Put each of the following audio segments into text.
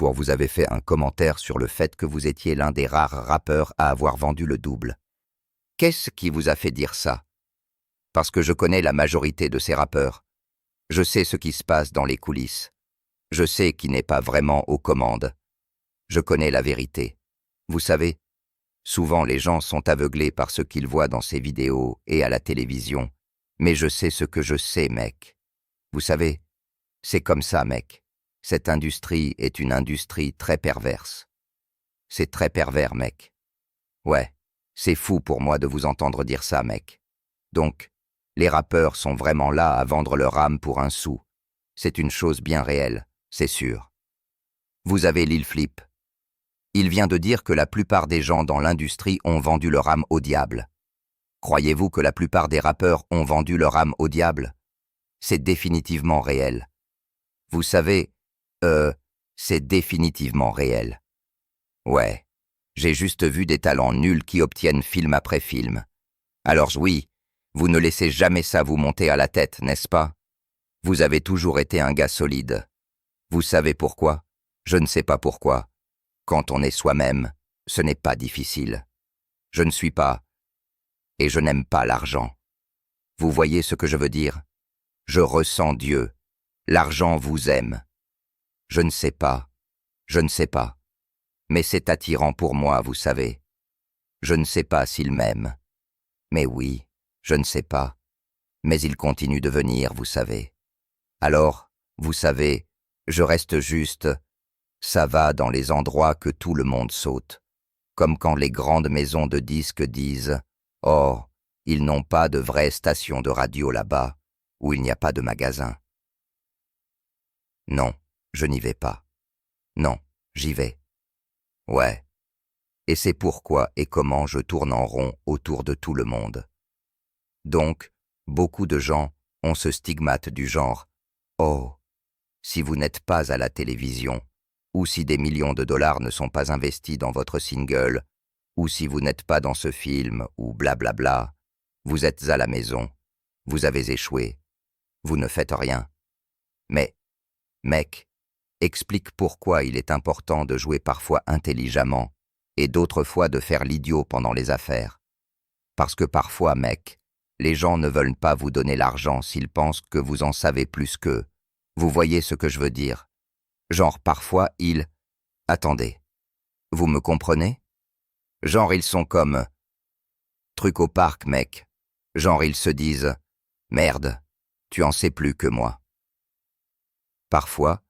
Carrefour, vous avez fait un commentaire sur le fait que vous étiez l'un des rares rappeurs à avoir vendu le double. Qu'est-ce qui vous a fait dire ça? Parce que je connais la majorité de ces rappeurs. Je sais ce qui se passe dans les coulisses. Je sais qui n'est pas vraiment aux commandes. Je connais la vérité. Vous savez, souvent les gens sont aveuglés par ce qu'ils voient dans ces vidéos et à la télévision. Mais je sais ce que je sais, mec. Vous savez, c'est comme ça, mec. Cette industrie est une industrie très perverse. C'est très pervers, mec. Ouais, c'est fou pour moi de vous entendre dire ça, mec. Donc, les rappeurs sont vraiment là à vendre leur âme pour un sou. C'est une chose bien réelle, c'est sûr. Vous avez Lil Flip. Il vient de dire que la plupart des gens dans l'industrie ont vendu leur âme au diable. Croyez-vous que la plupart des rappeurs ont vendu leur âme au diable? C'est définitivement réel. Vous savez, c'est définitivement réel. Ouais, j'ai juste vu des talents nuls qui obtiennent film après film. Alors oui, vous ne laissez jamais ça vous monter à la tête, n'est-ce pas? Vous avez toujours été un gars solide. Vous savez pourquoi? Je ne sais pas pourquoi. Quand on est soi-même, ce n'est pas difficile. Je ne suis pas, et je n'aime pas l'argent. Vous voyez ce que je veux dire? Je ressens Dieu. L'argent vous aime. Je ne sais pas. Mais c'est attirant pour moi, vous savez. Je ne sais pas s'il m'aime. Mais oui, je ne sais pas. Mais il continue de venir, vous savez. Alors, vous savez, je reste juste. Ça va dans les endroits que tout le monde saute. Comme quand les grandes maisons de disques disent « Oh, ils n'ont pas de vraie station de radio là-bas, où il n'y a pas de magasin. » Non, je n'y vais pas. Non, j'y vais. Ouais. Et c'est pourquoi et comment je tourne en rond autour de tout le monde. Donc, beaucoup de gens ont ce stigmate du genre « Oh, si vous n'êtes pas à la télévision, ou si des millions de dollars ne sont pas investis dans votre single, ou si vous n'êtes pas dans ce film, ou blablabla, vous êtes à la maison, vous avez échoué, vous ne faites rien. » Mais, mec, explique pourquoi il est important de jouer parfois intelligemment et d'autres fois de faire l'idiot pendant les affaires. Parce que parfois, mec, les gens ne veulent pas vous donner l'argent s'ils pensent que vous en savez plus qu'eux. Vous voyez ce que je veux dire? Genre parfois ils... Attendez, vous me comprenez? Genre ils sont comme... Truc au parc, mec. Genre ils se disent... Merde, tu en sais plus que moi. Parfois,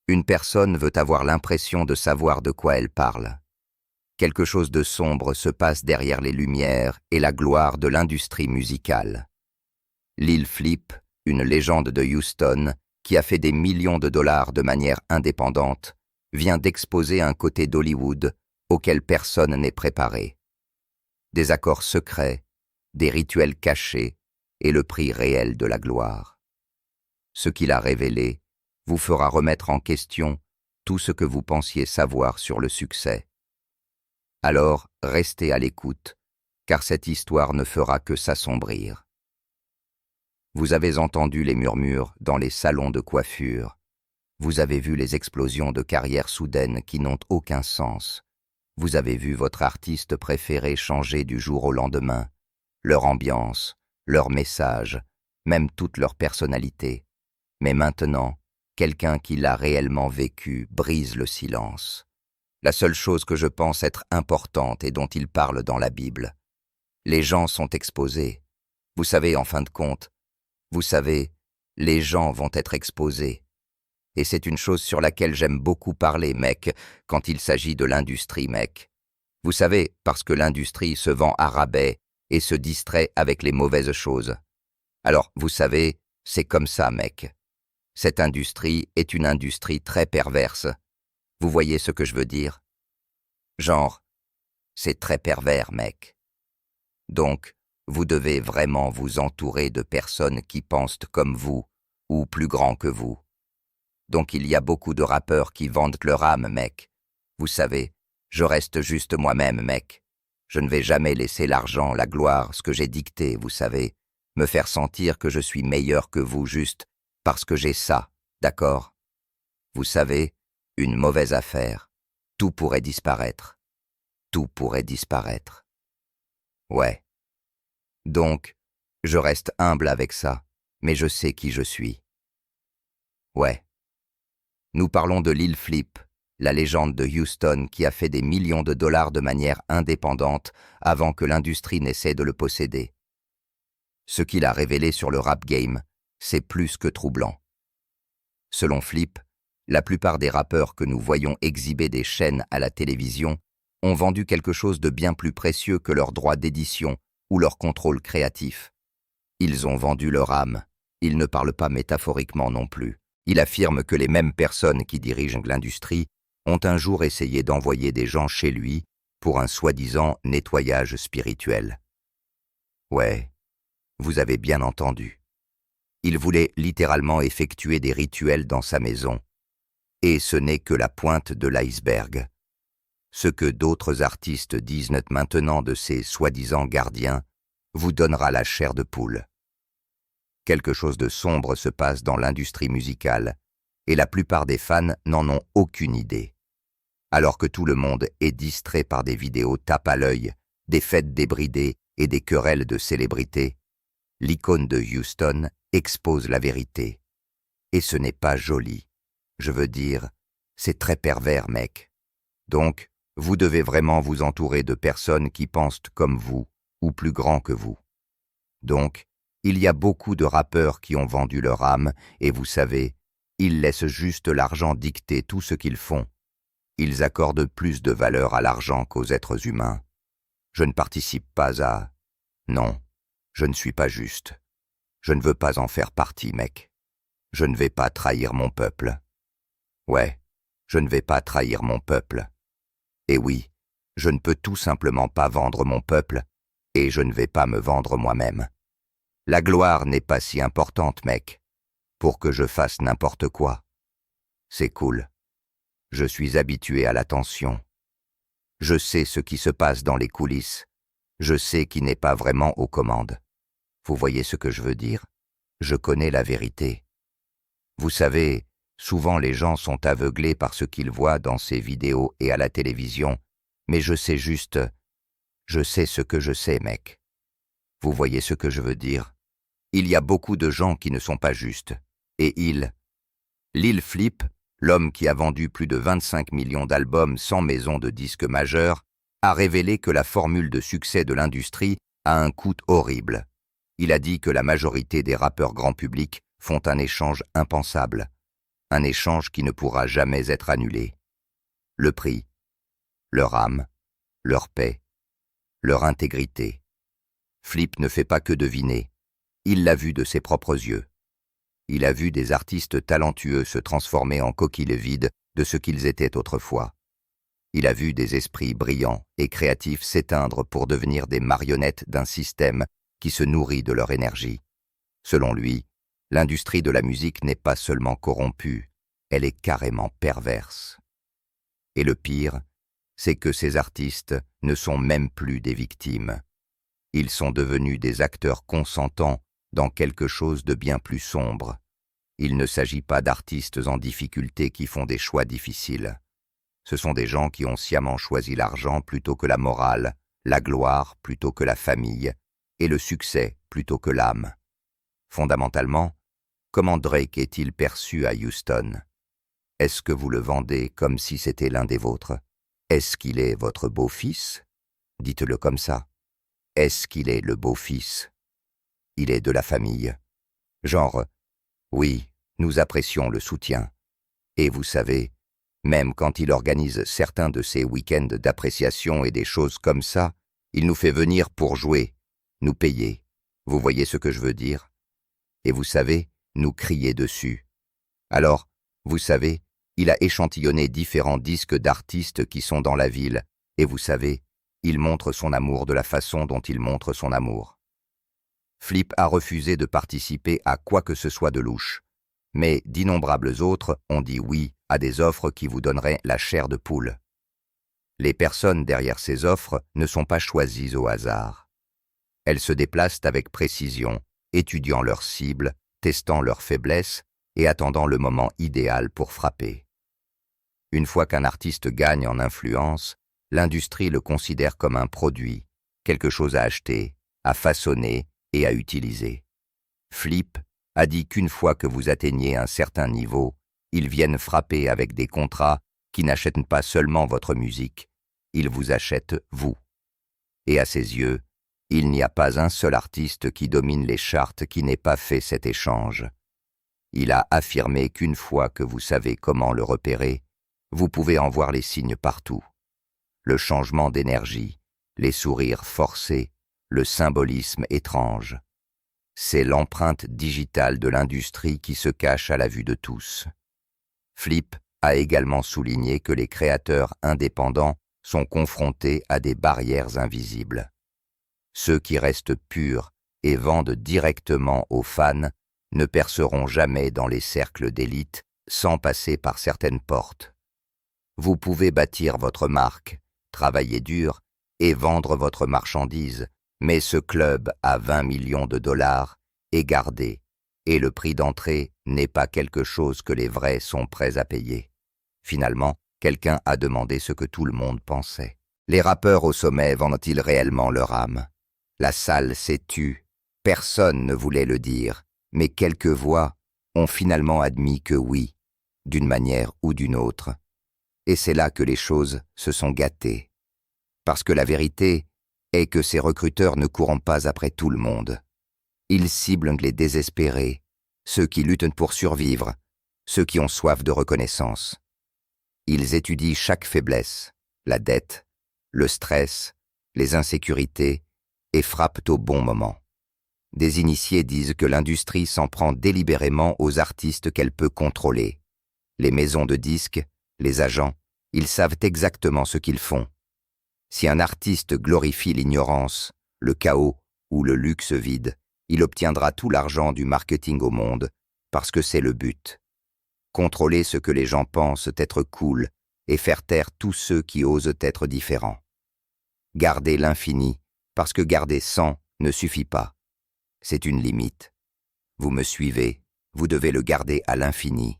une personne veut avoir l'impression de savoir de quoi elle parle. Quelque chose de sombre se passe derrière les lumières et la gloire de l'industrie musicale. Lil Flip, une légende de Houston, qui a fait des millions de dollars de manière indépendante, vient d'exposer un côté d'Hollywood auquel personne n'est préparé. Des accords secrets, des rituels cachés et le prix réel de la gloire. Ce qu'il a révélé vous fera remettre en question tout ce que vous pensiez savoir sur le succès. Alors, restez à l'écoute, car cette histoire ne fera que s'assombrir. Vous avez entendu les murmures dans les salons de coiffure. Vous avez vu les explosions de carrières soudaines qui n'ont aucun sens. Vous avez vu votre artiste préféré changer du jour au lendemain, leur ambiance, leur message, même toute leur personnalité. Mais maintenant, quelqu'un qui l'a réellement vécu brise le silence. La seule chose que je pense être importante et dont il parle dans la Bible. Les gens sont exposés. Vous savez, en fin de compte, vous savez, les gens vont être exposés. Et c'est une chose sur laquelle j'aime beaucoup parler, mec, quand il s'agit de l'industrie, mec. Vous savez, parce que l'industrie se vend à rabais et se distrait avec les mauvaises choses. Alors, vous savez, c'est comme ça, mec. Cette industrie est une industrie très perverse. Vous voyez ce que je veux dire? Genre, c'est très pervers, mec. Donc, vous devez vraiment vous entourer de personnes qui pensent comme vous, ou plus grands que vous. Donc il y a beaucoup de rappeurs qui vendent leur âme, mec. Vous savez, je reste juste moi-même, mec. Je ne vais jamais laisser l'argent, la gloire, ce que j'ai dicté, vous savez, me faire sentir que je suis meilleur que vous juste parce que j'ai ça, d'accord? Vous savez, Une mauvaise affaire. Tout pourrait disparaître. Tout pourrait disparaître. Ouais. Donc, je reste humble avec ça, mais je sais qui je suis. Ouais. Nous parlons de Lil Flip, la légende de Houston qui a fait des millions de dollars de manière indépendante avant que l'industrie n'essaie de le posséder. Ce qu'il a révélé sur le rap game, c'est plus que troublant. Selon Flip, la plupart des rappeurs que nous voyons exhiber des chaînes à la télévision ont vendu quelque chose de bien plus précieux que leurs droits d'édition ou leur contrôle créatif. Ils ont vendu leur âme. Il ne parle pas métaphoriquement non plus. Il affirme que les mêmes personnes qui dirigent l'industrie ont un jour essayé d'envoyer des gens chez lui pour un soi-disant nettoyage spirituel. Ouais, vous avez bien entendu. Il voulait littéralement effectuer des rituels dans sa maison. Et ce n'est que la pointe de l'iceberg. Ce que d'autres artistes disent maintenant de ces soi-disant gardiens vous donnera la chair de poule. Quelque chose de sombre se passe dans l'industrie musicale, et la plupart des fans n'en ont aucune idée. Alors que tout le monde est distrait par des vidéos tape à l'œil, des fêtes débridées et des querelles de célébrités, l'icône de Houston expose la vérité. Et ce n'est pas joli. Je veux dire, c'est très pervers, mec. Donc, vous devez vraiment vous entourer de personnes qui pensent comme vous, ou plus grand que vous. Donc, il y a beaucoup de rappeurs qui ont vendu leur âme, et vous savez, ils laissent juste l'argent dicter tout ce qu'ils font. Ils accordent plus de valeur à l'argent qu'aux êtres humains. Je ne participe pas à... Non, je ne suis pas juste. Je ne veux pas en faire partie, mec. Je ne vais pas trahir mon peuple. Ouais, je ne vais pas trahir mon peuple. Et oui, je ne peux tout simplement pas vendre mon peuple, et je ne vais pas me vendre moi-même. La gloire n'est pas si importante, mec, pour que je fasse n'importe quoi. C'est cool. Je suis habitué à l'attention. Je sais ce qui se passe dans les coulisses. Je sais qui n'est pas vraiment aux commandes. Vous voyez ce que je veux dire? Je connais la vérité. Vous savez, souvent les gens sont aveuglés par ce qu'ils voient dans ces vidéos et à la télévision, mais je sais juste... Je sais ce que je sais, mec. Vous voyez ce que je veux dire? Il y a beaucoup de gens qui ne sont pas justes. Et Lil Flip, l'homme qui a vendu plus de 25 millions d'albums sans maison de disques majeure, a révélé que la formule de succès de l'industrie a un coût horrible. Il a dit que la majorité des rappeurs grand public font un échange impensable. Un échange qui ne pourra jamais être annulé. Le prix, leur âme, leur paix, leur intégrité. Flip ne fait pas que deviner. Il l'a vu de ses propres yeux. Il a vu des artistes talentueux se transformer en coquilles vides de ce qu'ils étaient autrefois. Il a vu des esprits brillants et créatifs s'éteindre pour devenir des marionnettes d'un système qui se nourrit de leur énergie. Selon lui, l'industrie de la musique n'est pas seulement corrompue, elle est carrément perverse. Et le pire, c'est que ces artistes ne sont même plus des victimes. Ils sont devenus des acteurs consentants dans quelque chose de bien plus sombre. Il ne s'agit pas d'artistes en difficulté qui font des choix difficiles. Ce sont des gens qui ont sciemment choisi l'argent plutôt que la morale, la gloire plutôt que la famille, et le succès plutôt que l'âme. Fondamentalement, comment Drake est-il perçu à Houston? Est-ce que vous le vendez comme si c'était l'un des vôtres? Est-ce qu'il est votre beau-fils? Dites-le comme ça. Est-ce qu'il est le beau-fils? Il est de la famille. Genre, oui, nous apprécions le soutien. Et vous savez, même quand il organise certains de ses week-ends d'appréciation et des choses comme ça, il nous fait venir pour jouer, nous payer. Vous voyez ce que je veux dire? Et vous savez, nous crier dessus. Alors, vous savez, il a échantillonné différents disques d'artistes qui sont dans la ville, et vous savez, il montre son amour de la façon dont il montre son amour. Flip a refusé de participer à quoi que ce soit de louche, mais d'innombrables autres ont dit oui à des offres qui vous donneraient la chair de poule. Les personnes derrière ces offres ne sont pas choisies au hasard. Elles se déplacent avec précision, étudiant leurs cibles, testant leurs faiblesses et attendant le moment idéal pour frapper. Une fois qu'un artiste gagne en influence, l'industrie le considère comme un produit, quelque chose à acheter, à façonner et à utiliser. Flip a dit qu'une fois que vous atteignez un certain niveau, ils viennent frapper avec des contrats qui n'achètent pas seulement votre musique, ils vous achètent vous. Et à ses yeux, il n'y a pas un seul artiste qui domine les charts qui n'ait pas fait cet échange. Il a affirmé qu'une fois que vous savez comment le repérer, vous pouvez en voir les signes partout. Le changement d'énergie, les sourires forcés, le symbolisme étrange. C'est l'empreinte digitale de l'industrie qui se cache à la vue de tous. Flip a également souligné que les créateurs indépendants sont confrontés à des barrières invisibles. Ceux qui restent purs et vendent directement aux fans ne perceront jamais dans les cercles d'élite sans passer par certaines portes. Vous pouvez bâtir votre marque, travailler dur et vendre votre marchandise, mais ce club à 20 millions de dollars est gardé et le prix d'entrée n'est pas quelque chose que les vrais sont prêts à payer. Finalement, quelqu'un a demandé ce que tout le monde pensait. Les rappeurs au sommet vendent-ils réellement leur âme? La salle s'est tue, personne ne voulait le dire, mais quelques voix ont finalement admis que oui, d'une manière ou d'une autre. Et c'est là que les choses se sont gâtées. Parce que la vérité est que ces recruteurs ne courent pas après tout le monde. Ils ciblent les désespérés, ceux qui luttent pour survivre, ceux qui ont soif de reconnaissance. Ils étudient chaque faiblesse, la dette, le stress, les insécurités, et frappent au bon moment. Des initiés disent que l'industrie s'en prend délibérément aux artistes qu'elle peut contrôler. Les maisons de disques, les agents, ils savent exactement ce qu'ils font. Si un artiste glorifie l'ignorance, le chaos ou le luxe vide, il obtiendra tout l'argent du marketing au monde, parce que c'est le but. Contrôler ce que les gens pensent être cool et faire taire tous ceux qui osent être différents. Garder l'infini, parce que garder 100 ne suffit pas. C'est une limite. Vous me suivez, vous devez le garder à l'infini.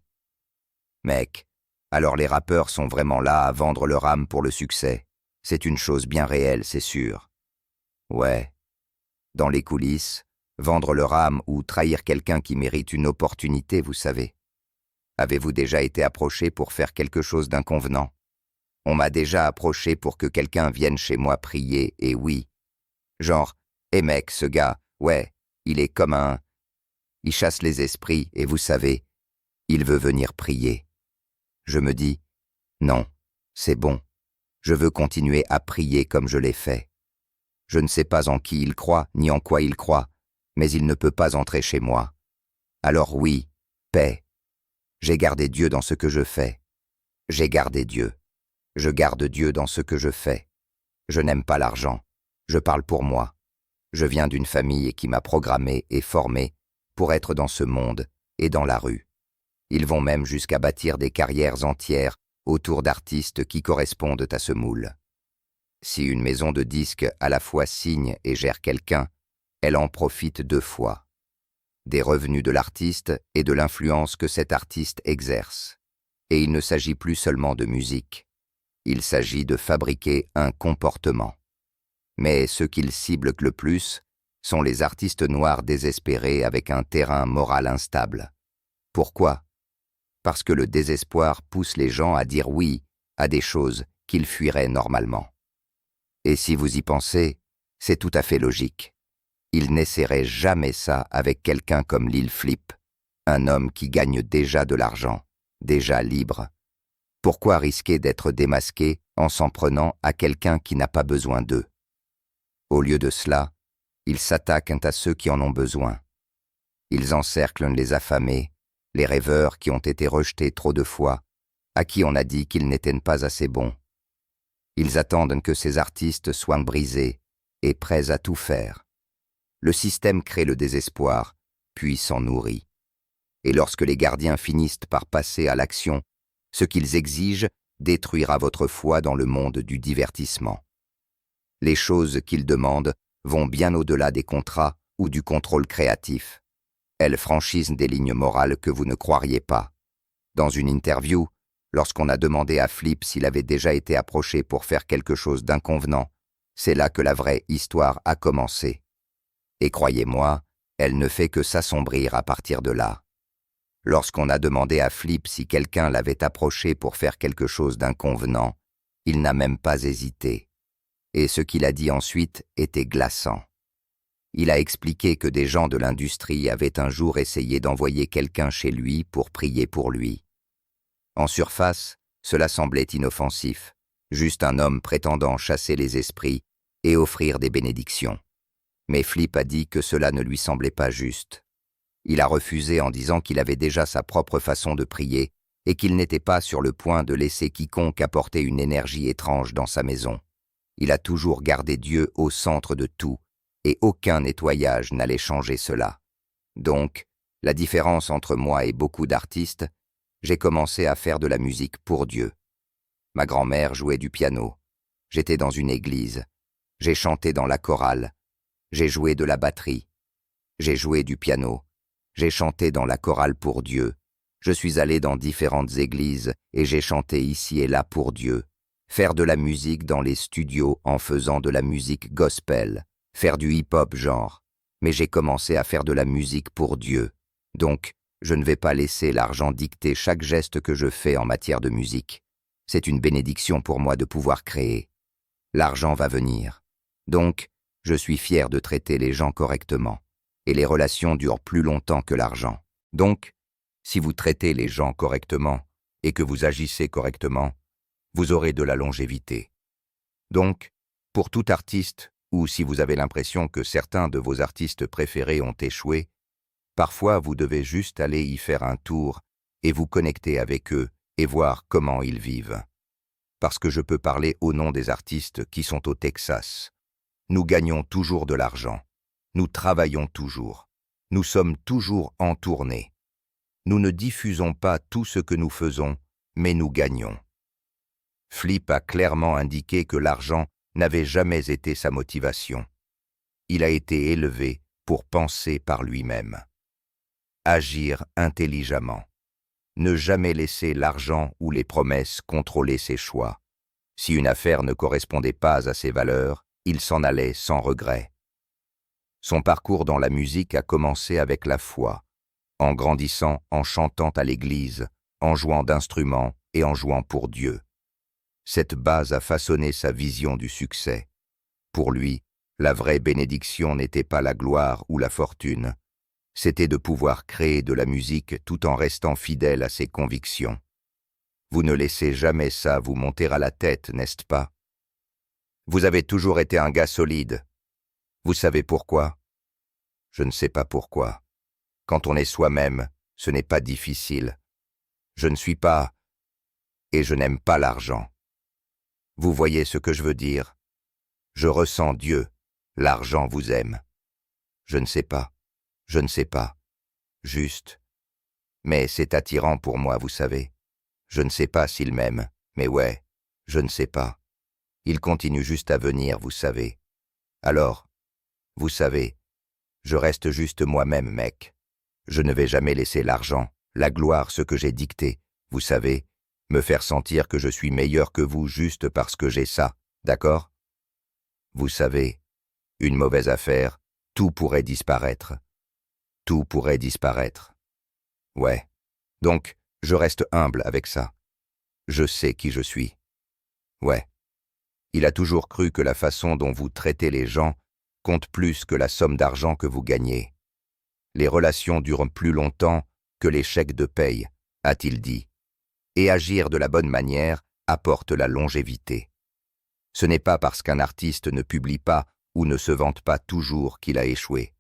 Mec, alors les rappeurs sont vraiment là à vendre leur âme pour le succès. C'est une chose bien réelle, c'est sûr. Ouais. Dans les coulisses, vendre leur âme ou trahir quelqu'un qui mérite une opportunité, vous savez. Avez-vous déjà été approché pour faire quelque chose d'inconvenant? On m'a déjà approché pour que quelqu'un vienne chez moi prier, et oui. Genre, mec, ce gars, ouais, il est comme un... Il chasse les esprits, et vous savez, il veut venir prier. Je me dis, non, c'est bon. Je veux continuer à prier comme je l'ai fait. Je ne sais pas en qui il croit, ni en quoi il croit, mais il ne peut pas entrer chez moi. Alors oui, paix. J'ai gardé Dieu dans ce que je fais. J'ai gardé Dieu. Je garde Dieu dans ce que je fais. Je n'aime pas l'argent. Je parle pour moi. Je viens d'une famille qui m'a programmé et formé pour être dans ce monde et dans la rue. Ils vont même jusqu'à bâtir des carrières entières autour d'artistes qui correspondent à ce moule. Si une maison de disques à la fois signe et gère quelqu'un, elle en profite 2 fois. Des revenus de l'artiste et de l'influence que cet artiste exerce. Et il ne s'agit plus seulement de musique. Il s'agit de fabriquer un comportement. Mais ceux qu'ils ciblent le plus sont les artistes noirs désespérés avec un terrain moral instable. Pourquoi? Parce que le désespoir pousse les gens à dire oui à des choses qu'ils fuiraient normalement. Et si vous y pensez, c'est tout à fait logique. Ils n'essaieraient jamais ça avec quelqu'un comme Lil Flip, un homme qui gagne déjà de l'argent, déjà libre. Pourquoi risquer d'être démasqué en s'en prenant à quelqu'un qui n'a pas besoin d'eux? Au lieu de cela, ils s'attaquent à ceux qui en ont besoin. Ils encerclent les affamés, les rêveurs qui ont été rejetés trop de fois, à qui on a dit qu'ils n'étaient pas assez bons. Ils attendent que ces artistes soient brisés et prêts à tout faire. Le système crée le désespoir, puis s'en nourrit. Et lorsque les gardiens finissent par passer à l'action, ce qu'ils exigent détruira votre foi dans le monde du divertissement. Les choses qu'ils demandent vont bien au-delà des contrats ou du contrôle créatif. Elles franchissent des lignes morales que vous ne croiriez pas. Dans une interview, Lorsqu'on a demandé à Flip s'il avait déjà été approché pour faire quelque chose d'inconvenant, c'est là que la vraie histoire a commencé. Et croyez-moi, elle ne fait que s'assombrir à partir de là. Lorsqu'on a demandé à Flip si quelqu'un l'avait approché pour faire quelque chose d'inconvenant, il n'a même pas hésité. Et ce qu'il a dit ensuite était glaçant. Il a expliqué que des gens de l'industrie avaient un jour essayé d'envoyer quelqu'un chez lui pour prier pour lui. En surface, cela semblait inoffensif, juste un homme prétendant chasser les esprits et offrir des bénédictions. Mais Flip a dit que cela ne lui semblait pas juste. Il a refusé en disant qu'il avait déjà sa propre façon de prier et qu'il n'était pas sur le point de laisser quiconque apporter une énergie étrange dans sa maison. Il a toujours gardé Dieu au centre de tout, et aucun nettoyage n'allait changer cela. Donc, la différence entre moi et beaucoup d'artistes, j'ai commencé à faire de la musique pour Dieu. Ma grand-mère jouait du piano. J'étais dans une église. J'ai chanté dans la chorale. J'ai joué de la batterie. J'ai joué du piano. J'ai chanté dans la chorale pour Dieu. Je suis allé dans différentes églises et j'ai chanté ici et là pour Dieu. Faire de la musique dans les studios en faisant de la musique gospel. Faire du hip-hop genre. Mais j'ai commencé à faire de la musique pour Dieu. Donc, je ne vais pas laisser l'argent dicter chaque geste que je fais en matière de musique. C'est une bénédiction pour moi de pouvoir créer. L'argent va venir. Donc, je suis fier de traiter les gens correctement. Et les relations durent plus longtemps que l'argent. Donc, si vous traitez les gens correctement et que vous agissez correctement, vous aurez de la longévité. Donc, pour tout artiste, ou si vous avez l'impression que certains de vos artistes préférés ont échoué, parfois vous devez juste aller y faire un tour et vous connecter avec eux et voir comment ils vivent. Parce que je peux parler au nom des artistes qui sont au Texas. Nous gagnons toujours de l'argent. Nous travaillons toujours. Nous sommes toujours en tournée. Nous ne diffusons pas tout ce que nous faisons, mais nous gagnons. Flip a clairement indiqué que l'argent n'avait jamais été sa motivation. Il a été élevé pour penser par lui-même. Agir intelligemment. Ne jamais laisser l'argent ou les promesses contrôler ses choix. Si une affaire ne correspondait pas à ses valeurs, il s'en allait sans regret. Son parcours dans la musique a commencé avec la foi, en grandissant en chantant à l'église, en jouant d'instruments et en jouant pour Dieu. Cette base a façonné sa vision du succès. Pour lui, la vraie bénédiction n'était pas la gloire ou la fortune, c'était de pouvoir créer de la musique tout en restant fidèle à ses convictions. Vous ne laissez jamais ça vous monter à la tête, n'est-ce pas? Vous avez toujours été un gars solide. Vous savez pourquoi? Je ne sais pas pourquoi. Quand on est soi-même, ce n'est pas difficile. Je ne suis pas... et je n'aime pas l'argent. Vous voyez ce que je veux dire? Je ressens Dieu. L'argent vous aime. Je ne sais pas. Je ne sais pas. Juste. Mais c'est attirant pour moi, vous savez. Je ne sais pas s'il m'aime, mais ouais, je ne sais pas. Il continue juste à venir, vous savez. Alors, vous savez, je reste juste moi-même, mec. Je ne vais jamais laisser l'argent, la gloire, ce que j'ai dicté, vous savez, me faire sentir que je suis meilleur que vous juste parce que j'ai ça, d'accord? Vous savez, une mauvaise affaire, tout pourrait disparaître. Tout pourrait disparaître. Ouais. Donc, je reste humble avec ça. Je sais qui je suis. Ouais. Il a toujours cru que la façon dont vous traitez les gens compte plus que la somme d'argent que vous gagnez. Les relations durent plus longtemps que les chèques de paye, a-t-il dit. Et agir de la bonne manière apporte la longévité. Ce n'est pas parce qu'un artiste ne publie pas ou ne se vante pas toujours qu'il a échoué.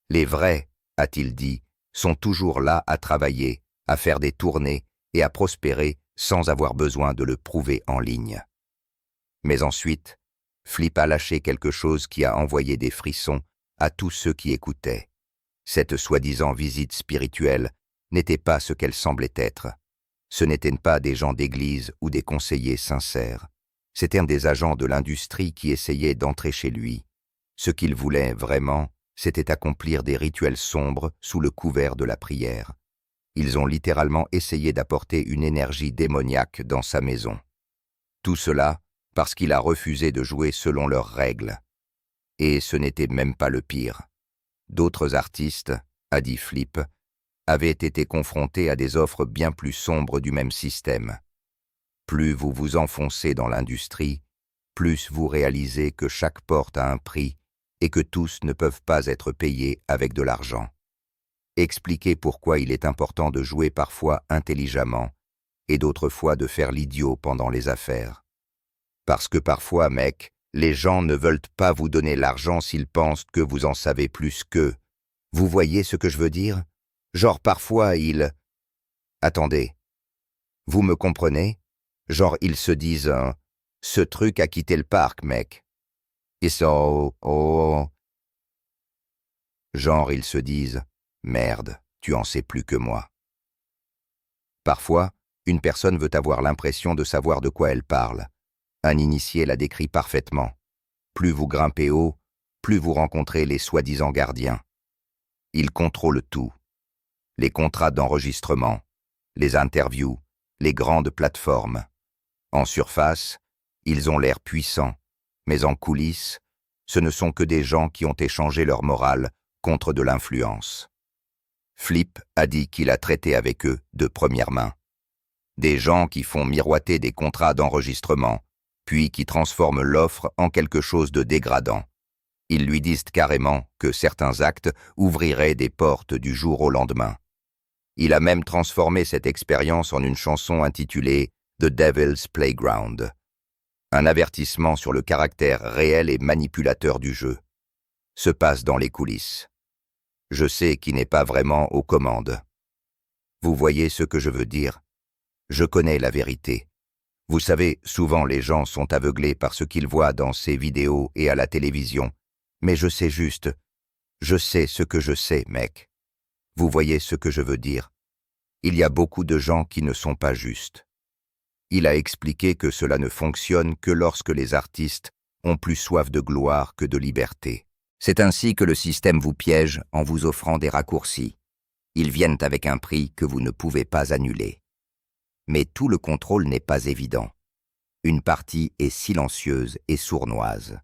Les vrais, a-t-il dit, sont toujours là à travailler, à faire des tournées et à prospérer sans avoir besoin de le prouver en ligne. Mais ensuite, Flip a lâché quelque chose qui a envoyé des frissons à tous ceux qui écoutaient. Cette soi-disant visite spirituelle n'était pas ce qu'elle semblait être. Ce n'étaient pas des gens d'église ou des conseillers sincères. C'étaient des agents de l'industrie qui essayaient d'entrer chez lui. Ce qu'il voulait vraiment, c'était accomplir des rituels sombres sous le couvert de la prière. Ils ont littéralement essayé d'apporter une énergie démoniaque dans sa maison. Tout cela parce qu'il a refusé de jouer selon leurs règles. Et ce n'était même pas le pire. D'autres artistes, a dit Flip, avaient été confrontés à des offres bien plus sombres du même système. Plus vous vous enfoncez dans l'industrie, plus vous réalisez que chaque porte a un prix et que tous ne peuvent pas être payés avec de l'argent. Expliquez pourquoi il est important de jouer parfois intelligemment et d'autres fois de faire l'idiot pendant les affaires. Parce que parfois, mec, les gens ne veulent pas vous donner l'argent s'ils pensent que vous en savez plus qu'eux. Vous voyez ce que je veux dire? Genre parfois ils... Attendez. Vous me comprenez? Genre ils se disent ce truc a quitté le parc, mec. Ils sont... Oh... Genre ils se disent merde, tu en sais plus que moi. Parfois, une personne veut avoir l'impression de savoir de quoi elle parle. Un initié la décrit parfaitement. Plus vous grimpez haut, plus vous rencontrez les soi-disant gardiens. Ils contrôlent tout. Les contrats d'enregistrement, les interviews, les grandes plateformes. En surface, ils ont l'air puissants, mais en coulisses, ce ne sont que des gens qui ont échangé leur morale contre de l'influence. Flip a dit qu'il a traité avec eux de première main. Des gens qui font miroiter des contrats d'enregistrement, puis qui transforment l'offre en quelque chose de dégradant. Ils lui disent carrément que certains actes ouvriraient des portes du jour au lendemain. Il a même transformé cette expérience en une chanson intitulée « The Devil's Playground », un avertissement sur le caractère réel et manipulateur du jeu. Se passe dans les coulisses. Je sais qui n'est pas vraiment aux commandes. Vous voyez ce que je veux dire? Je connais la vérité. Vous savez, souvent les gens sont aveuglés par ce qu'ils voient dans ces vidéos et à la télévision. Mais je sais juste, je sais ce que je sais, mec. Vous voyez ce que je veux dire? Il y a beaucoup de gens qui ne sont pas justes. Il a expliqué que cela ne fonctionne que lorsque les artistes ont plus soif de gloire que de liberté. C'est ainsi que le système vous piège en vous offrant des raccourcis. Ils viennent avec un prix que vous ne pouvez pas annuler. Mais tout le contrôle n'est pas évident. Une partie est silencieuse et sournoise.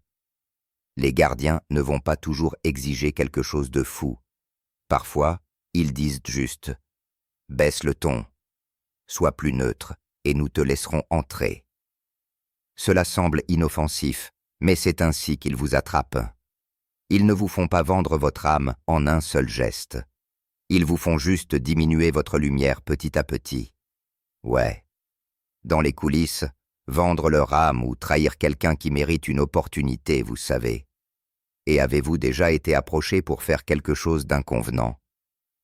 Les gardiens ne vont pas toujours exiger quelque chose de fou. Parfois, ils disent juste « baisse le ton, sois plus neutre et nous te laisserons entrer ». Cela semble inoffensif, mais c'est ainsi qu'ils vous attrapent. Ils ne vous font pas vendre votre âme en un seul geste. Ils vous font juste diminuer votre lumière petit à petit. Ouais. Dans les coulisses, vendre leur âme ou trahir quelqu'un qui mérite une opportunité, vous savez. Et avez-vous déjà été approché pour faire quelque chose d'inconvenant?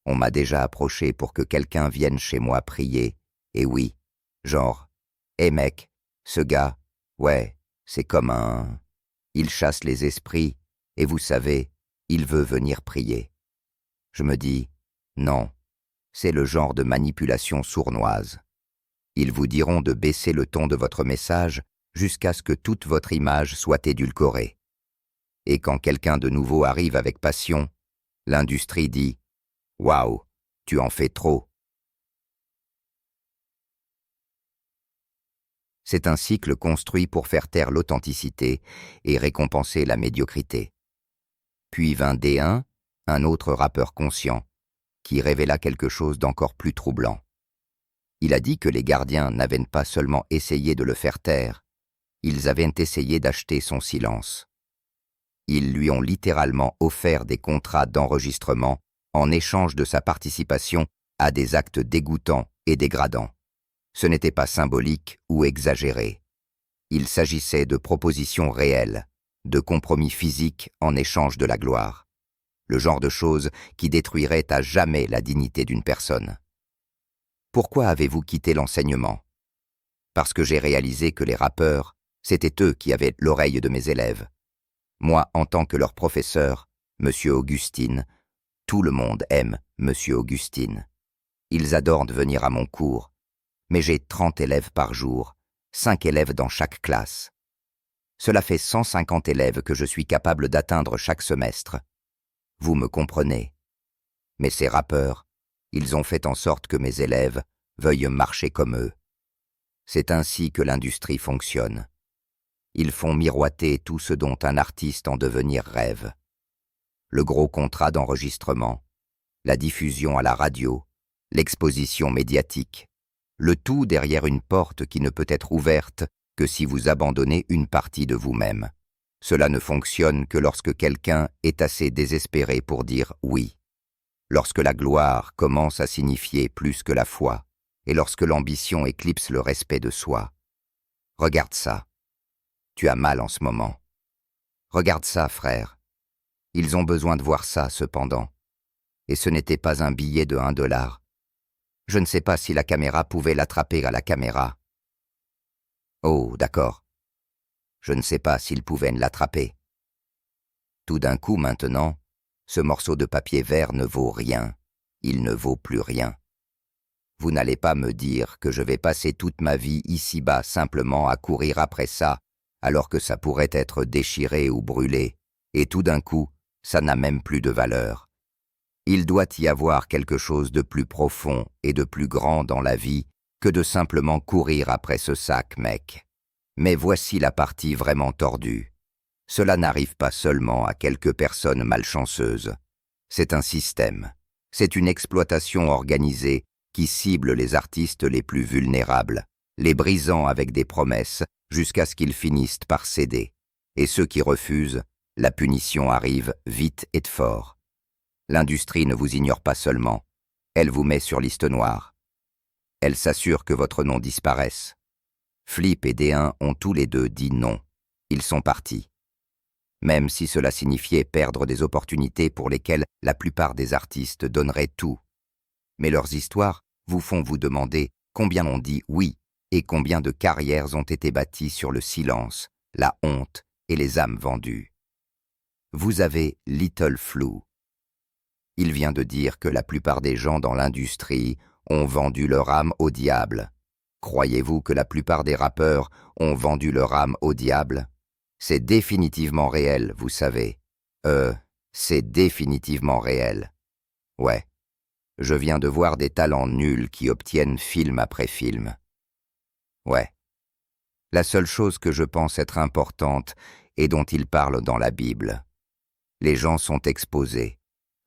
On m'a déjà approché pour que quelqu'un vienne chez moi prier. Et oui, genre, hé mec, ce gars, ouais, c'est comme un... Il chasse les esprits, et vous savez, il veut venir prier. Je me dis, non, c'est le genre de manipulation sournoise. Ils vous diront de baisser le ton de votre message jusqu'à ce que toute votre image soit édulcorée. Et quand quelqu'un de nouveau arrive avec passion, l'industrie dit « Waouh, tu en fais trop ». C'est un cycle construit pour faire taire l'authenticité et récompenser la médiocrité. Puis vint D1, un autre rappeur conscient, qui révéla quelque chose d'encore plus troublant. Il a dit que les gardiens n'avaient pas seulement essayé de le faire taire, ils avaient essayé d'acheter son silence. Ils lui ont littéralement offert des contrats d'enregistrement en échange de sa participation à des actes dégoûtants et dégradants. Ce n'était pas symbolique ou exagéré. Il s'agissait de propositions réelles, de compromis physiques en échange de la gloire. Le genre de choses qui détruirait à jamais la dignité d'une personne. Pourquoi avez-vous quitté l'enseignement? Parce que j'ai réalisé que les rappeurs, c'était eux qui avaient l'oreille de mes élèves. Moi, en tant que leur professeur, Monsieur Augustine, tout le monde aime Monsieur Augustine. Ils adorent venir à mon cours, mais j'ai 30 élèves par jour, 5 élèves dans chaque classe. Cela fait 150 élèves que je suis capable d'atteindre chaque semestre. Vous me comprenez. Mais ces rappeurs, Ils ont fait en sorte que mes élèves veuillent marcher comme eux. C'est ainsi que l'industrie fonctionne. Ils font miroiter tout ce dont un artiste en devenir rêve. Le gros contrat d'enregistrement, la diffusion à la radio, l'exposition médiatique, le tout derrière une porte qui ne peut être ouverte que si vous abandonnez une partie de vous-même. Cela ne fonctionne que lorsque quelqu'un est assez désespéré pour dire oui. Lorsque la gloire commence à signifier plus que la foi, et lorsque l'ambition éclipse le respect de soi. Regarde ça. Tu as mal en ce moment. Regarde ça, frère. Ils ont besoin de voir ça, cependant. Et ce n'était pas un billet de $1. Je ne sais pas si la caméra pouvait l'attraper à la caméra. Oh, d'accord. Je ne sais pas s'ils pouvaient l'attraper. Tout d'un coup, maintenant, ce morceau de papier vert ne vaut rien. Il ne vaut plus rien. Vous n'allez pas me dire que je vais passer toute ma vie ici-bas simplement à courir après ça, alors que ça pourrait être déchiré ou brûlé, et tout d'un coup, ça n'a même plus de valeur. Il doit y avoir quelque chose de plus profond et de plus grand dans la vie que de simplement courir après ce sac, mec. Mais voici la partie vraiment tordue. Cela n'arrive pas seulement à quelques personnes malchanceuses. C'est un système. C'est une exploitation organisée qui cible les artistes les plus vulnérables, les brisant avec des promesses jusqu'à ce qu'ils finissent par céder. Et ceux qui refusent, la punition arrive vite et de fort. L'industrie ne vous ignore pas seulement, elle vous met sur liste noire. Elle s'assure que votre nom disparaisse. Flip et D1 ont tous les deux dit non. Ils sont partis. Même si cela signifiait perdre des opportunités pour lesquelles la plupart des artistes donneraient tout. Mais leurs histoires vous font vous demander combien on dit oui et combien de carrières ont été bâties sur le silence, la honte et les âmes vendues. Vous avez Little Flou. Il vient de dire que la plupart des gens dans l'industrie ont vendu leur âme au diable. Croyez-vous que la plupart des rappeurs ont vendu leur âme au diable? C'est définitivement réel, vous savez. C'est définitivement réel. Ouais. Je viens de voir des talents nuls qui obtiennent film après film. Ouais. La seule chose que je pense être importante et dont il parle dans la Bible. Les gens sont exposés.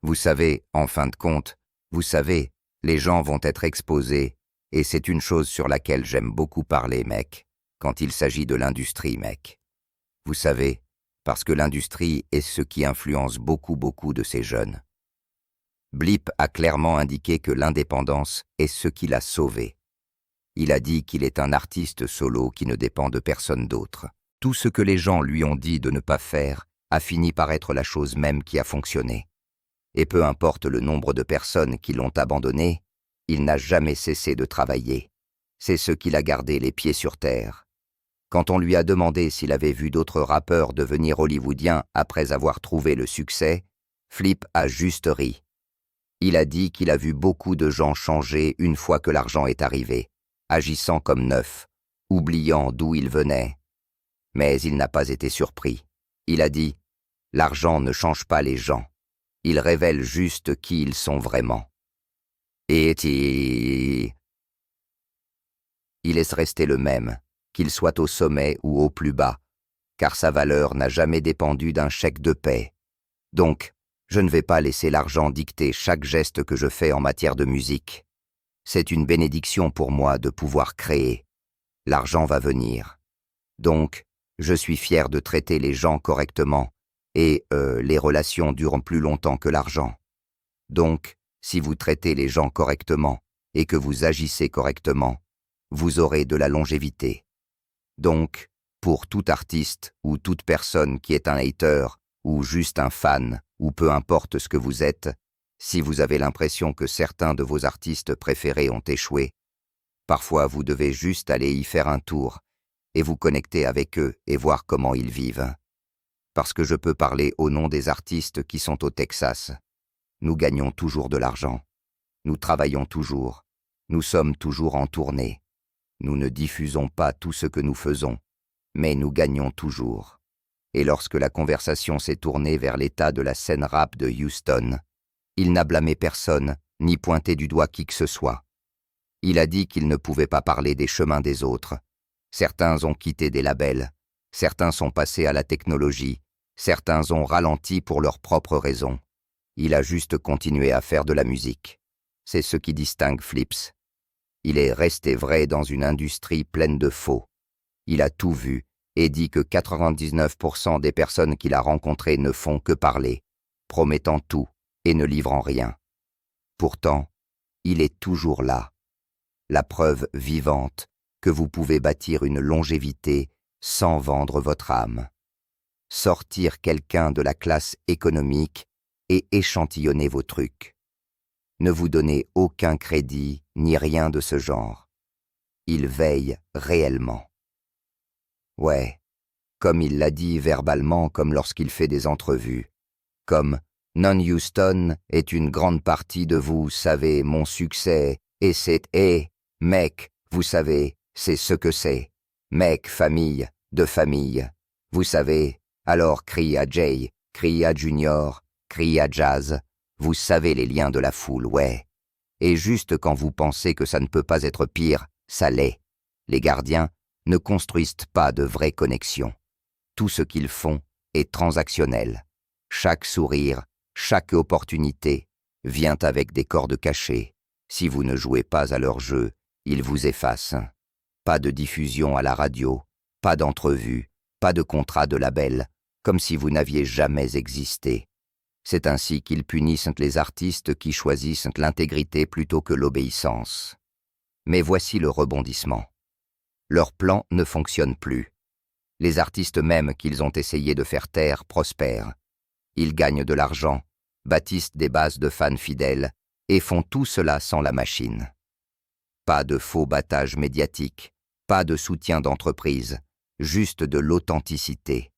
Vous savez, en fin de compte, vous savez, les gens vont être exposés, et c'est une chose sur laquelle j'aime beaucoup parler, mec, quand il s'agit de l'industrie, mec. Vous savez, parce que l'industrie est ce qui influence beaucoup de ces jeunes. Blip a clairement indiqué que l'indépendance est ce qui l'a sauvé. Il a dit qu'il est un artiste solo qui ne dépend de personne d'autre. Tout ce que les gens lui ont dit de ne pas faire a fini par être la chose même qui a fonctionné. Et peu importe le nombre de personnes qui l'ont abandonné, il n'a jamais cessé de travailler. C'est ce qui l'a gardé les pieds sur terre. Quand on lui a demandé s'il avait vu d'autres rappeurs devenir hollywoodiens après avoir trouvé le succès, Flip a juste ri. Il a dit qu'il a vu beaucoup de gens changer une fois que l'argent est arrivé, agissant comme neufs, oubliant d'où ils venaient. Mais il n'a pas été surpris. Il a dit « L'argent ne change pas les gens. Il révèle juste qui ils sont vraiment. » Et il laisse rester le même, qu'il soit au sommet ou au plus bas, car sa valeur n'a jamais dépendu d'un chèque de paie. Donc, je ne vais pas laisser l'argent dicter chaque geste que je fais en matière de musique. C'est une bénédiction pour moi de pouvoir créer. L'argent va venir. Donc, je suis fier de traiter les gens correctement, et les relations durent plus longtemps que l'argent. Donc, si vous traitez les gens correctement et que vous agissez correctement, vous aurez de la longévité. Donc, pour tout artiste ou toute personne qui est un hater ou juste un fan ou peu importe ce que vous êtes, si vous avez l'impression que certains de vos artistes préférés ont échoué, parfois vous devez juste aller y faire un tour et vous connecter avec eux et voir comment ils vivent. Parce que je peux parler au nom des artistes qui sont au Texas. Nous gagnons toujours de l'argent. Nous travaillons toujours. Nous sommes toujours en tournée. Nous ne diffusons pas tout ce que nous faisons, mais nous gagnons toujours. Et lorsque la conversation s'est tournée vers l'état de la scène rap de Houston, il n'a blâmé personne, ni pointer du doigt qui que ce soit. Il a dit qu'il ne pouvait pas parler des chemins des autres. Certains ont quitté des labels, certains sont passés à la technologie, certains ont ralenti pour leurs propres raisons. Il a juste continué à faire de la musique. C'est ce qui distingue Flips. Il est resté vrai dans une industrie pleine de faux. Il a tout vu et dit que 99% des personnes qu'il a rencontrées ne font que parler, promettant tout et ne livrant rien. Pourtant, il est toujours là, la preuve vivante que vous pouvez bâtir une longévité sans vendre votre âme. Sortir quelqu'un de la classe économique et échantillonner vos trucs. Ne vous donnez aucun crédit ni rien de ce genre. Il veille réellement. Ouais, comme il l'a dit verbalement comme lorsqu'il fait des entrevues. Comme « Non Houston est une grande partie de vous savez mon succès et c'est mec, vous savez, c'est ce que c'est. Mec, famille, de famille. Vous savez, alors crie à Jay, crie à Junior, crie à Jazz. Vous savez les liens de la foule, ouais. Et juste quand vous pensez que ça ne peut pas être pire, ça l'est. Les gardiens ne construisent pas de vraies connexions. Tout ce qu'ils font est transactionnel. Chaque sourire, chaque opportunité vient avec des cordes cachées. Si vous ne jouez pas à leur jeu, ils vous effacent. Pas de diffusion à la radio, pas d'entrevue, pas de contrat de label, comme si vous n'aviez jamais existé. C'est ainsi qu'ils punissent les artistes qui choisissent l'intégrité plutôt que l'obéissance. Mais voici le rebondissement. Leur plan ne fonctionne plus. Les artistes même qu'ils ont essayé de faire taire prospèrent. Ils gagnent de l'argent, bâtissent des bases de fans fidèles et font tout cela sans la machine. Pas de faux battage médiatique, pas de soutien d'entreprise, juste de l'authenticité.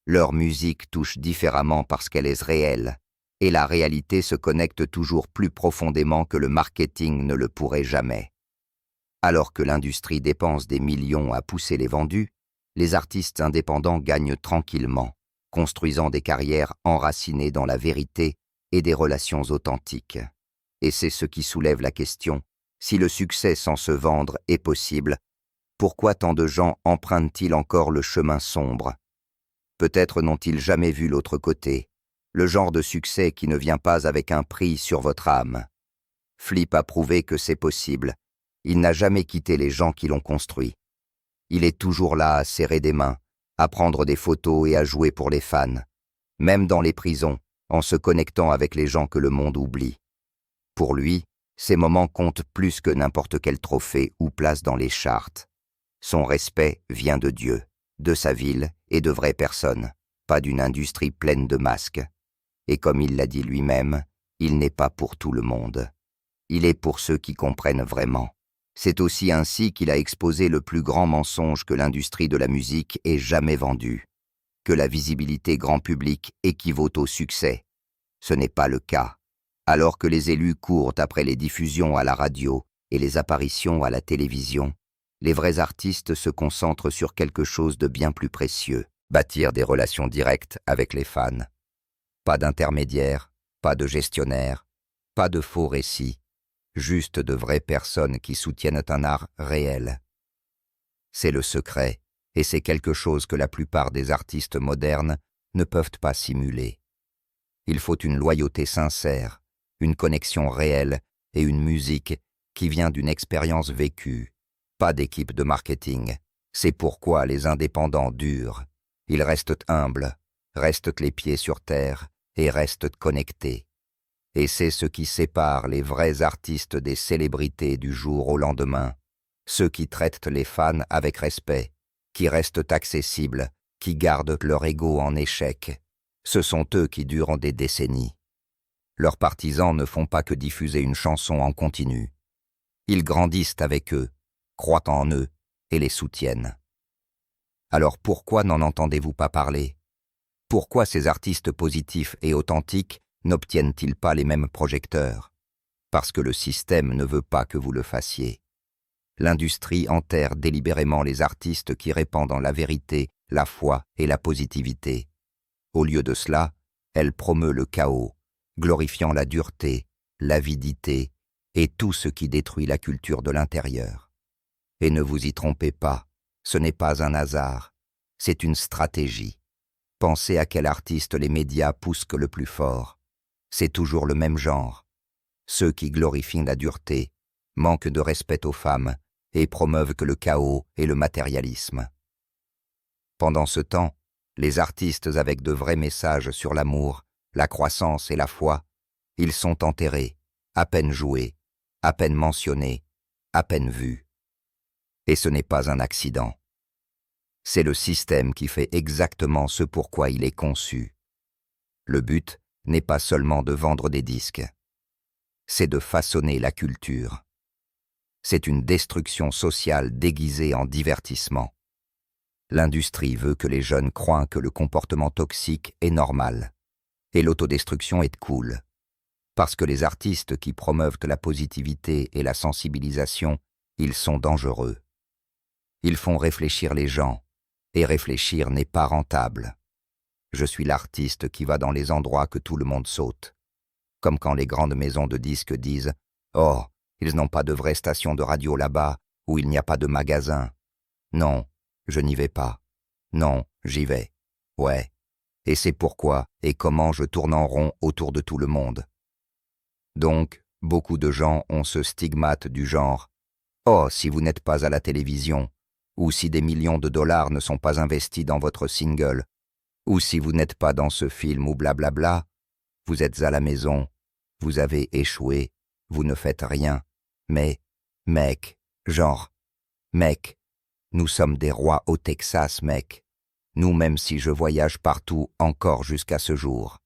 Leur musique touche différemment parce qu'elle est réelle, et la réalité se connecte toujours plus profondément que le marketing ne le pourrait jamais. Alors que l'industrie dépense des millions à pousser les vendus, les artistes indépendants gagnent tranquillement, construisant des carrières enracinées dans la vérité et des relations authentiques. Et c'est ce qui soulève la question, si le succès sans se vendre est possible, pourquoi tant de gens empruntent-ils encore le chemin sombre? Peut-être n'ont-ils jamais vu l'autre côté, le genre de succès qui ne vient pas avec un prix sur votre âme. Flip a prouvé que c'est possible. Il n'a jamais quitté les gens qui l'ont construit. Il est toujours là à serrer des mains, à prendre des photos et à jouer pour les fans, même dans les prisons, en se connectant avec les gens que le monde oublie. Pour lui, ces moments comptent plus que n'importe quel trophée ou place dans les charts. Son respect vient de Dieu, de sa ville et de vraies personnes, pas d'une industrie pleine de masques. Et comme il l'a dit lui-même, il n'est pas pour tout le monde. Il est pour ceux qui comprennent vraiment. C'est aussi ainsi qu'il a exposé le plus grand mensonge que l'industrie de la musique ait jamais vendu, que la visibilité grand public équivaut au succès. Ce n'est pas le cas. Alors que les élus courent après les diffusions à la radio et les apparitions à la télévision, les vrais artistes se concentrent sur quelque chose de bien plus précieux, bâtir des relations directes avec les fans. Pas d'intermédiaires, pas de gestionnaires, pas de faux récits, juste de vraies personnes qui soutiennent un art réel. C'est le secret, et c'est quelque chose que la plupart des artistes modernes ne peuvent pas simuler. Il faut une loyauté sincère, une connexion réelle et une musique qui vient d'une expérience vécue, pas d'équipe de marketing. C'est pourquoi les indépendants durent. Ils restent humbles, restent les pieds sur terre et restent connectés. Et c'est ce qui sépare les vrais artistes des célébrités du jour au lendemain, ceux qui traitent les fans avec respect, qui restent accessibles, qui gardent leur ego en échec. Ce sont eux qui durent des décennies. Leurs partisans ne font pas que diffuser une chanson en continu. Ils grandissent avec eux, croient en eux et les soutiennent. Alors pourquoi n'en entendez-vous pas parler? Pourquoi ces artistes positifs et authentiques n'obtiennent-ils pas les mêmes projecteurs? Parce que le système ne veut pas que vous le fassiez. L'industrie enterre délibérément les artistes qui répandent la vérité, la foi et la positivité. Au lieu de cela, elle promeut le chaos, glorifiant la dureté, l'avidité et tout ce qui détruit la culture de l'intérieur. Et ne vous y trompez pas, ce n'est pas un hasard, c'est une stratégie. Pensez à quel artiste les médias poussent le plus fort. C'est toujours le même genre. Ceux qui glorifient la dureté, manquent de respect aux femmes et promeuvent que le chaos et le matérialisme. Pendant ce temps, les artistes avec de vrais messages sur l'amour, la croissance et la foi, ils sont enterrés, à peine joués, à peine mentionnés, à peine vus. Et ce n'est pas un accident. C'est le système qui fait exactement ce pourquoi il est conçu. Le but n'est pas seulement de vendre des disques, c'est de façonner la culture. C'est une destruction sociale déguisée en divertissement. L'industrie veut que les jeunes croient que le comportement toxique est normal, et l'autodestruction est cool. Parce que les artistes qui promeuvent la positivité et la sensibilisation, ils sont dangereux. Ils font réfléchir les gens, et réfléchir n'est pas rentable. Je suis l'artiste qui va dans les endroits que tout le monde saute. Comme quand les grandes maisons de disques disent « Oh, ils n'ont pas de vraie station de radio là-bas, ou il n'y a pas de magasin. » Non, je n'y vais pas. Non, j'y vais. Ouais. Et c'est pourquoi et comment je tourne en rond autour de tout le monde. Donc, beaucoup de gens ont ce stigmate du genre « Oh, si vous n'êtes pas à la télévision », ou si des millions de dollars ne sont pas investis dans votre single, ou si vous n'êtes pas dans ce film ou blablabla, vous êtes à la maison, vous avez échoué, vous ne faites rien. Mais, mec, nous sommes des rois au Texas, mec. Nous, même si je voyage partout encore jusqu'à ce jour.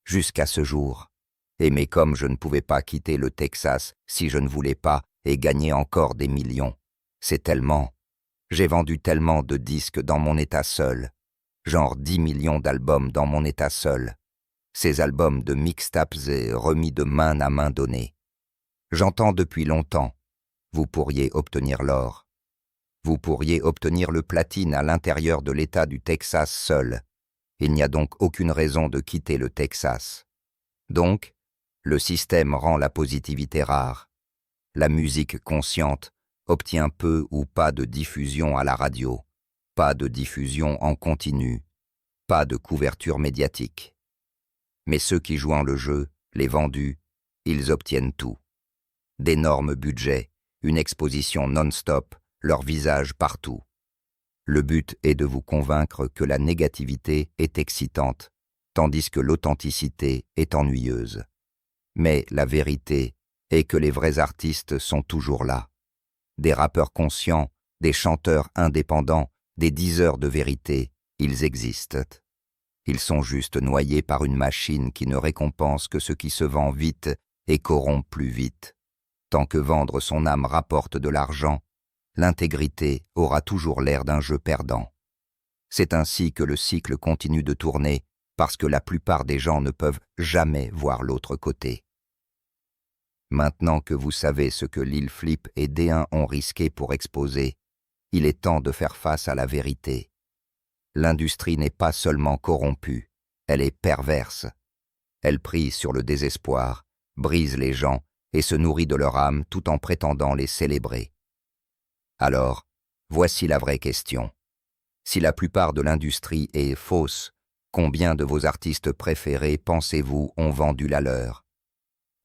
Jusqu'à ce jour. Et mais comme je ne pouvais pas quitter le Texas si je ne voulais pas et gagner encore des millions. C'est tellement... J'ai vendu tellement de disques dans mon état seul. Genre 10 millions d'albums dans mon état seul. Ces albums de mixtapes et remis de main à main donnée. J'entends depuis longtemps. Vous pourriez obtenir l'or. Vous pourriez obtenir le platine à l'intérieur de l'État du Texas seul. Il n'y a donc aucune raison de quitter le Texas. Donc, le système rend la positivité rare. La musique consciente obtient peu ou pas de diffusion à la radio, pas de diffusion en continu, pas de couverture médiatique. Mais ceux qui jouent le jeu, les vendus, ils obtiennent tout. D'énormes budgets, une exposition non-stop, leur visage partout. Le but est de vous convaincre que la négativité est excitante, tandis que l'authenticité est ennuyeuse. Mais la vérité est que les vrais artistes sont toujours là. Des rappeurs conscients, des chanteurs indépendants, des diseurs de vérité, ils existent. Ils sont juste noyés par une machine qui ne récompense que ce qui se vend vite et corrompt plus vite. Tant que vendre son âme rapporte de l'argent, l'intégrité aura toujours l'air d'un jeu perdant. C'est ainsi que le cycle continue de tourner, parce que la plupart des gens ne peuvent jamais voir l'autre côté. Maintenant que vous savez ce que Lil Flip et D1 ont risqué pour exposer, il est temps de faire face à la vérité. L'industrie n'est pas seulement corrompue, elle est perverse. Elle prise sur le désespoir, brise les gens et se nourrit de leur âme tout en prétendant les célébrer. Alors, voici la vraie question. Si la plupart de l'industrie est fausse, combien de vos artistes préférés, pensez-vous, ont vendu la leur?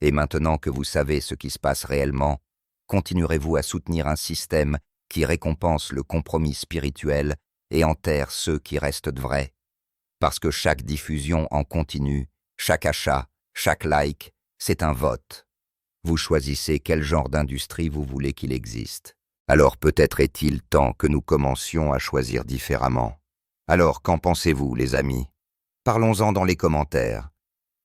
Et maintenant que vous savez ce qui se passe réellement, continuerez-vous à soutenir un système qui récompense le compromis spirituel et enterre ceux qui restent vrais? Parce que chaque diffusion en continu, chaque achat, chaque like, c'est un vote. Vous choisissez quel genre d'industrie vous voulez qu'il existe. Alors peut-être est-il temps que nous commencions à choisir différemment. Alors qu'en pensez-vous, les amis? Parlons-en dans les commentaires.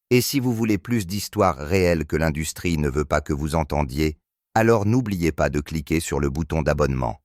Et si vous voulez plus d'histoires réelles que l'industrie ne veut pas que vous entendiez, alors n'oubliez pas de cliquer sur le bouton d'abonnement.